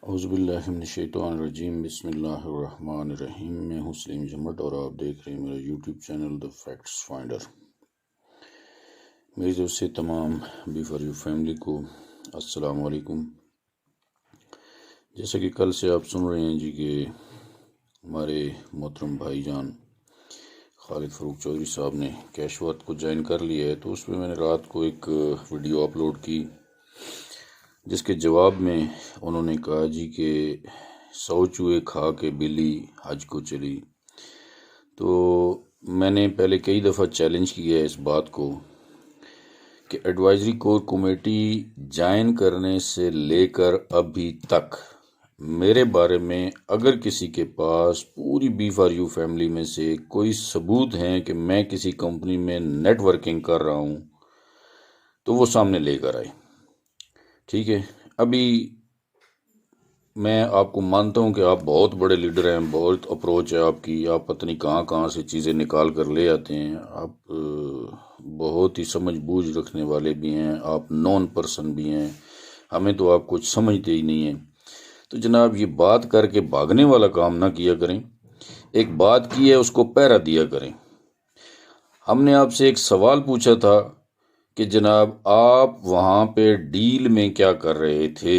اعوذ باللہ من الشیطان الرجیم، بسم اللہ الرحمن الرحیم۔ میں ہوں سلیم جمٹ اور آپ دیکھ رہے ہیں میرا YouTube channel the facts finder. میری طرف سے تمام بی فار یو فیملی کو السلام علیکم۔ جیسا کہ کل سے آپ سن رہے ہیں جی کہ ہمارے محترم بھائی جان خالد فروخ چودھری صاحب نے کیش ورتھ کو جوائن کر لیا ہے، تو اس میں نے رات کو ایک ویڈیو اپلوڈ کی جس کے جواب میں انہوں نے کہا جی کہ 100 چوہے کھا کے بلی حج کو چلی۔ تو میں نے پہلے کئی دفعہ چیلنج کیا ہے اس بات کو کہ ایڈوائزری کور کمیٹی جوائن کرنے سے لے کر ابھی تک میرے بارے میں اگر کسی کے پاس پوری بی فار یو فیملی میں سے کوئی ثبوت ہیں کہ میں کسی کمپنی میں نیٹ ورکنگ کر رہا ہوں تو وہ سامنے لے کر آئے، ٹھیک ہے۔ ابھی میں آپ کو مانتا ہوں کہ آپ بہت بڑے لیڈر ہیں، بہت اپروچ ہے آپ کی، آپ پتہ نہیں کہاں کہاں سے چیزیں نکال کر لے آتے ہیں، آپ بہت ہی سمجھ بوجھ رکھنے والے بھی ہیں، آپ نون پرسن بھی ہیں، ہمیں تو آپ کچھ سمجھتے ہی نہیں ہیں۔ تو جناب یہ بات کر کے بھاگنے والا کام نہ کیا کریں، ایک بات کی ہے اس کو پہرا دیا کریں۔ ہم نے آپ سے ایک سوال پوچھا تھا کہ جناب آپ وہاں پہ ڈیل میں کیا کر رہے تھے؟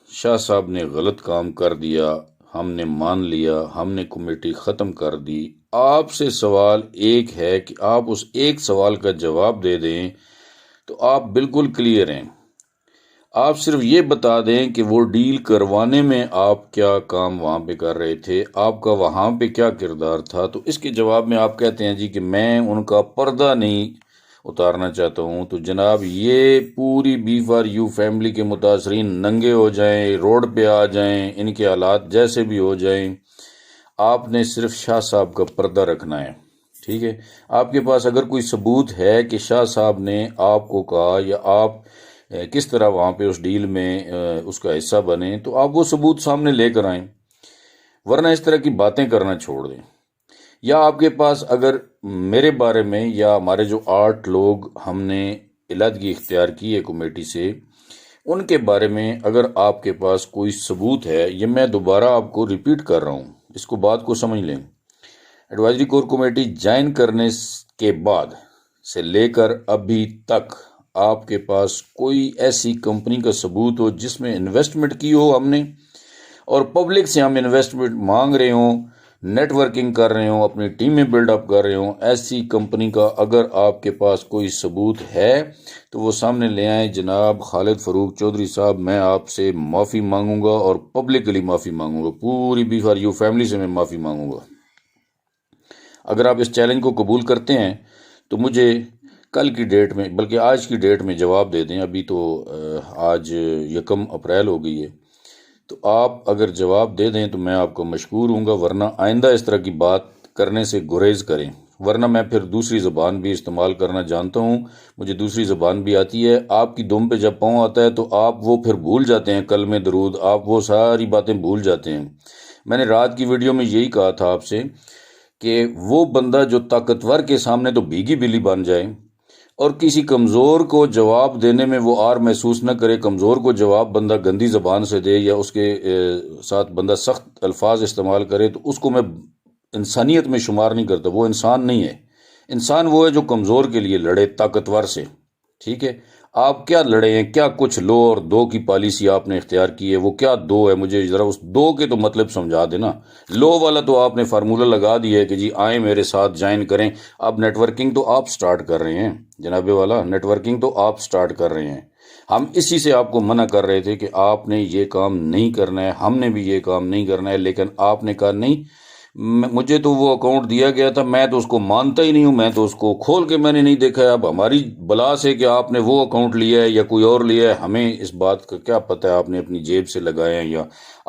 شاہ صاحب نے غلط کام کر دیا، ہم نے مان لیا، ہم نے کمیٹی ختم کر دی۔ آپ سے سوال ایک ہے کہ آپ اس ایک سوال کا جواب دے دیں تو آپ بالکل کلیئر ہیں۔ آپ صرف یہ بتا دیں کہ وہ ڈیل کروانے میں آپ کیا کام وہاں پہ کر رہے تھے، آپ کا وہاں پہ کیا کردار تھا۔ تو اس کے جواب میں آپ کہتے ہیں جی کہ میں ان کا پردہ نہیں اتارنا چاہتا ہوں۔ تو جناب یہ پوری بی فار یو فیملی کے متاثرین ننگے ہو جائیں، روڈ پہ آ جائیں، ان کے حالات جیسے بھی ہو جائیں، آپ نے صرف شاہ صاحب کا پردہ رکھنا ہے، ٹھیک ہے۔ آپ کے پاس اگر کوئی ثبوت ہے کہ شاہ صاحب نے آپ کو کہا یا آپ کس طرح وہاں پہ اس ڈیل میں اس کا حصہ بنے تو آپ وہ ثبوت سامنے لے کر آئیں، ورنہ اس طرح کی باتیں کرنا چھوڑ دیں۔ یا آپ کے پاس اگر میرے بارے میں یا ہمارے جو 8 لوگ ہم نے علیحدگی اختیار کی ہے کمیٹی سے، ان کے بارے میں اگر آپ کے پاس کوئی ثبوت ہے، یہ میں دوبارہ آپ کو ریپیٹ کر رہا ہوں، اس کو بات کو سمجھ لیں۔ ایڈوائزری کور کمیٹی جوائن کرنے کے بعد سے لے کر ابھی تک آپ کے پاس کوئی ایسی کمپنی کا ثبوت ہو جس میں انویسٹمنٹ کی ہو ہم نے، اور پبلک سے ہم انویسٹمنٹ مانگ رہے ہوں، نیٹ ورکنگ کر رہے ہوں، اپنی ٹیمیں بلڈ اپ کر رہے ہوں، ایسی کمپنی کا اگر آپ کے پاس کوئی ثبوت ہے تو وہ سامنے لے آئیں۔ جناب خالد فروخ چودھری صاحب، میں آپ سے معافی مانگوں گا اور پبلکلی معافی مانگوں گا، پوری بی فار یو فیملی سے میں معافی مانگوں گا۔ اگر آپ اس چیلنج کو قبول کرتے ہیں تو مجھے کل کی ڈیٹ میں بلکہ آج کی ڈیٹ میں جواب دے دیں۔ ابھی تو آج 1 اپریل ہو گئی ہے، تو آپ اگر جواب دے دیں تو میں آپ کو مشکور ہوں گا، ورنہ آئندہ اس طرح کی بات کرنے سے گریز کریں، ورنہ میں پھر دوسری زبان بھی استعمال کرنا جانتا ہوں، مجھے دوسری زبان بھی آتی ہے۔ آپ کی دم پہ جب پاؤں آتا ہے تو آپ وہ پھر بھول جاتے ہیں، کلمہ درود آپ وہ ساری باتیں بھول جاتے ہیں۔ میں نے رات کی ویڈیو میں یہی کہا تھا آپ سے کہ وہ بندہ جو طاقتور کے سامنے تو بھیگی بلی بن جائے اور کسی کمزور کو جواب دینے میں وہ آر محسوس نہ کرے، کمزور کو جواب بندہ گندی زبان سے دے یا اس کے ساتھ بندہ سخت الفاظ استعمال کرے تو اس کو میں انسانیت میں شمار نہیں کرتا، وہ انسان نہیں ہے۔ انسان وہ ہے جو کمزور کے لیے لڑے طاقتور سے، ٹھیک ہے۔ آپ کیا لڑے ہیں، کیا کچھ لو اور دو کی پالیسی آپ نے اختیار کی ہے، وہ کیا دو ہے؟ مجھے ذرا اس دو کے تو مطلب سمجھا دینا۔ لو والا تو آپ نے فارمولہ لگا دیا ہے کہ جی آئیں میرے ساتھ جوائن کریں۔ اب نیٹ ورکنگ تو آپ سٹارٹ کر رہے ہیں جناب والا، نیٹ ورکنگ تو آپ سٹارٹ کر رہے ہیں۔ ہم اسی سے آپ کو منع کر رہے تھے کہ آپ نے یہ کام نہیں کرنا ہے، ہم نے بھی یہ کام نہیں کرنا ہے، لیکن آپ نے کہا نہیں، مجھے تو وہ اکاؤنٹ دیا گیا تھا، میں تو اس کو مانتا ہی نہیں ہوں، میں تو اس کو کھول کے میں نے نہیں دیکھا ہے۔ اب ہماری بلا سے کہ آپ نے وہ اکاؤنٹ لیا ہے یا کوئی اور لیا ہے، ہمیں اس بات کا کیا پتہ ہے آپ نے اپنی جیب سے لگایا ہے یا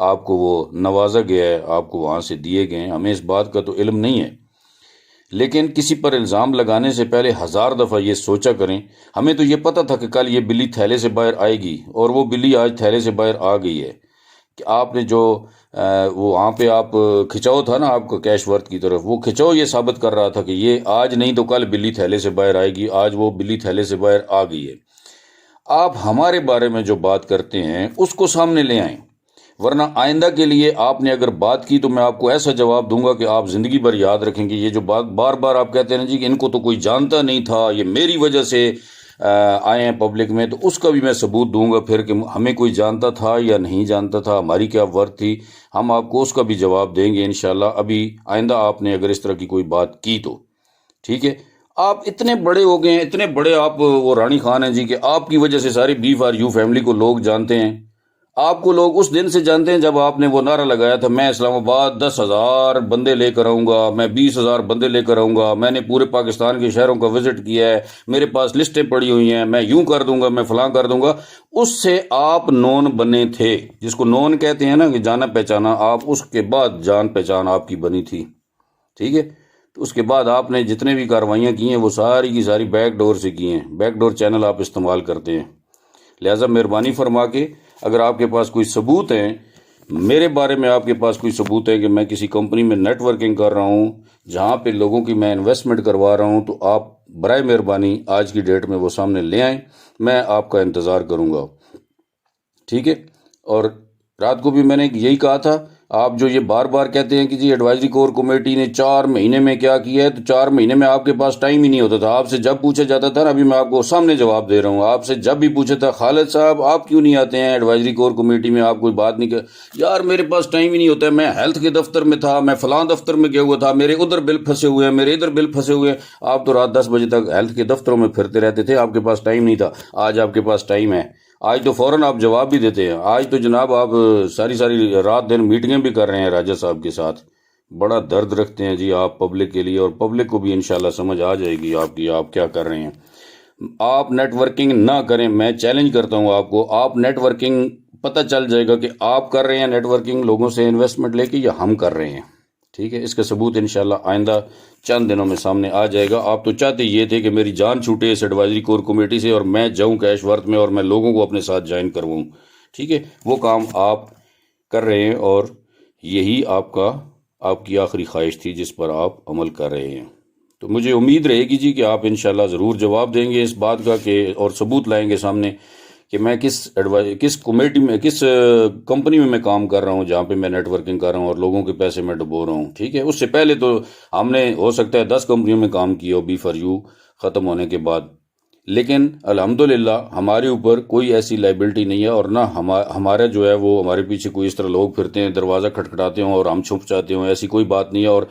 آپ کو وہ نوازا گیا ہے، آپ کو وہاں سے دیے گئے ہیں، ہمیں اس بات کا تو علم نہیں ہے۔ لیکن کسی پر الزام لگانے سے پہلے 1000 دفعہ یہ سوچا کریں۔ ہمیں تو یہ پتہ تھا کہ کل یہ بلی تھیلے سے باہر آئے گی، اور وہ بلی آج تھیلے سے باہر آ گئی ہے کہ آپ نے جو وہ وہاں پہ آپ کھچاؤ تھا نا آپ کا کیش ورتھ کی طرف، وہ کھچاؤ یہ ثابت کر رہا تھا کہ یہ آج نہیں تو کل بلی تھیلے سے باہر آئے گی، آج وہ بلی تھیلے سے باہر آ گئی ہے۔ آپ ہمارے بارے میں جو بات کرتے ہیں اس کو سامنے لے آئیں، ورنہ آئندہ کے لیے آپ نے اگر بات کی تو میں آپ کو ایسا جواب دوں گا کہ آپ زندگی بھر یاد رکھیں گے. یہ جو بات بار بار آپ کہتے ہیں نا جی کہ ان کو تو کوئی جانتا نہیں تھا, یہ میری وجہ سے آئے ہیں پبلک میں, تو اس کا بھی میں ثبوت دوں گا پھر کہ ہمیں کوئی جانتا تھا یا نہیں جانتا تھا, ہماری کیا ورتھ تھی, ہم آپ کو اس کا بھی جواب دیں گے انشاءاللہ. ابھی آئندہ آپ نے اگر اس طرح کی کوئی بات کی تو ٹھیک ہے. آپ اتنے بڑے ہو گئے ہیں, اتنے بڑے آپ وہ رانی خان ہیں جی کہ آپ کی وجہ سے ساری B4U فیملی کو لوگ جانتے ہیں. آپ کو لوگ اس دن سے جانتے ہیں جب آپ نے وہ نعرہ لگایا تھا میں اسلام آباد 10,000 بندے لے کر آؤں گا, میں 20,000 بندے لے کر آؤں گا, میں نے پورے پاکستان کے شہروں کا وزٹ کیا ہے, میرے پاس لسٹیں پڑی ہوئی ہیں, میں یوں کر دوں گا, میں فلاں کر دوں گا. اس سے آپ نون بنے تھے, جس کو نون کہتے ہیں نا کہ جانا پہچانا, آپ اس کے بعد جان پہچان آپ کی بنی تھی ٹھیک ہے. تو اس کے بعد آپ نے جتنے بھی کاروائیاں کی ہیں وہ ساری کی ساری بیک ڈور سے کی ہیں, بیک ڈور چینل آپ استعمال کرتے ہیں. لہٰذا مہربانی فرما کے اگر آپ کے پاس کوئی ثبوت ہیں, میرے بارے میں آپ کے پاس کوئی ثبوت ہے کہ میں کسی کمپنی میں نیٹ ورکنگ کر رہا ہوں جہاں پہ لوگوں کی میں انویسٹمنٹ کروا رہا ہوں, تو آپ برائے مہربانی آج کی ڈیٹ میں وہ سامنے لے آئیں, میں آپ کا انتظار کروں گا ٹھیک ہے. اور رات کو بھی میں نے یہی کہا تھا, آپ جو یہ بار بار کہتے ہیں کہ جی ایڈوائزری کور کمیٹی نے 4 مہینے میں کیا کیا ہے, تو 4 مہینے میں آپ کے پاس ٹائم ہی نہیں ہوتا تھا. آپ سے جب پوچھا جاتا تھا نا, ابھی میں آپ کو سامنے جواب دے رہا ہوں, آپ سے جب بھی پوچھا تھا خالد صاحب آپ کیوں نہیں آتے ہیں ایڈوائزری کور کمیٹی میں, آپ کوئی بات نہیں کر, یار میرے پاس ٹائم ہی نہیں ہوتا ہے, میں ہیلتھ کے دفتر میں تھا, میں فلاں دفتر میں گیا ہوا تھا, میرے ادھر بل پھنسے ہوئے ہیں, میرے ادھر بل پھنسے ہوئے ہیں. آپ تو رات 10 بجے تک ہیلتھ کے دفتروں میں پھرتے رہتے تھے, آپ کے پاس ٹائم نہیں تھا. آج آپ کے پاس ٹائم ہے, آج تو فوراً آپ جواب بھی دیتے ہیں. آج تو جناب آپ ساری رات دن میٹنگیں بھی کر رہے ہیں راجہ صاحب کے ساتھ. بڑا درد رکھتے ہیں جی آپ پبلک کے لیے, اور پبلک کو بھی انشاءاللہ سمجھ آ جائے گی آپ کی آپ کیا کر رہے ہیں. آپ نیٹ ورکنگ نہ کریں, میں چیلنج کرتا ہوں آپ کو, آپ نیٹ ورکنگ پتہ چل جائے گا کہ آپ کر رہے ہیں نیٹ ورکنگ لوگوں سے انویسٹمنٹ لے کے یا ہم کر رہے ہیں ٹھیک ہے. اس کا ثبوت انشاءاللہ آئندہ چند دنوں میں سامنے آ جائے گا. آپ تو چاہتے یہ تھے کہ میری جان چھوٹے اس ایڈوائزری کور کمیٹی سے اور میں جاؤں کیش ورتھ میں اور میں لوگوں کو اپنے ساتھ جوائن کرواؤں ٹھیک ہے. وہ کام آپ کر رہے ہیں اور یہی آپ کی آخری خواہش تھی جس پر آپ عمل کر رہے ہیں. تو مجھے امید رہے گی جی کہ آپ انشاءاللہ ضرور جواب دیں گے اس بات کا کہ اور ثبوت لائیں گے سامنے کہ میں کس کمیٹی میں کس کمپنی میں کام کر رہا ہوں جہاں پہ میں نیٹ ورکنگ کر رہا ہوں اور لوگوں کے پیسے میں ڈبو رہا ہوں ٹھیک ہے. اس سے پہلے تو ہم نے ہو سکتا ہے 10 کمپنیوں میں کام کیا ہو B4U ختم ہونے کے بعد, لیکن الحمدللہ ہمارے اوپر کوئی ایسی لائبلٹی نہیں ہے, اور نہ ہمارا جو ہے وہ ہمارے پیچھے کوئی اس طرح لوگ پھرتے ہیں دروازہ کھٹکھٹاتے ہوں اور ہم چھپ جاتے ہوں, ایسی کوئی بات نہیں ہے. اور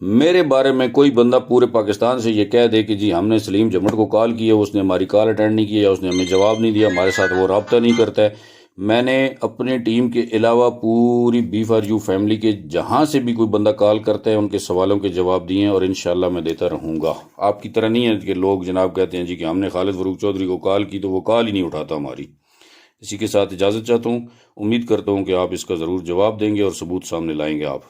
میرے بارے میں کوئی بندہ پورے پاکستان سے یہ کہہ دے کہ جی ہم نے سلیم جمٹ کو کال کی ہے, اس نے ہماری کال اٹینڈ نہیں کی یا اس نے ہمیں جواب نہیں دیا, ہمارے ساتھ وہ رابطہ نہیں کرتا ہے. میں نے اپنی ٹیم کے علاوہ پوری B4U فیملی کے جہاں سے بھی کوئی بندہ کال کرتا ہے ان کے سوالوں کے جواب دیے ہیں, اور انشاءاللہ میں دیتا رہوں گا. آپ کی طرح نہیں ہے کہ لوگ جناب کہتے ہیں جی کہ ہم نے خالد فروخ چودھری کو کال کی تو وہ کال ہی نہیں اٹھاتا ہماری. اسی کے ساتھ اجازت چاہتا ہوں, امید کرتا ہوں کہ آپ اس کا ضرور جواب دیں گے اور ثبوت سامنے لائیں گے آپ.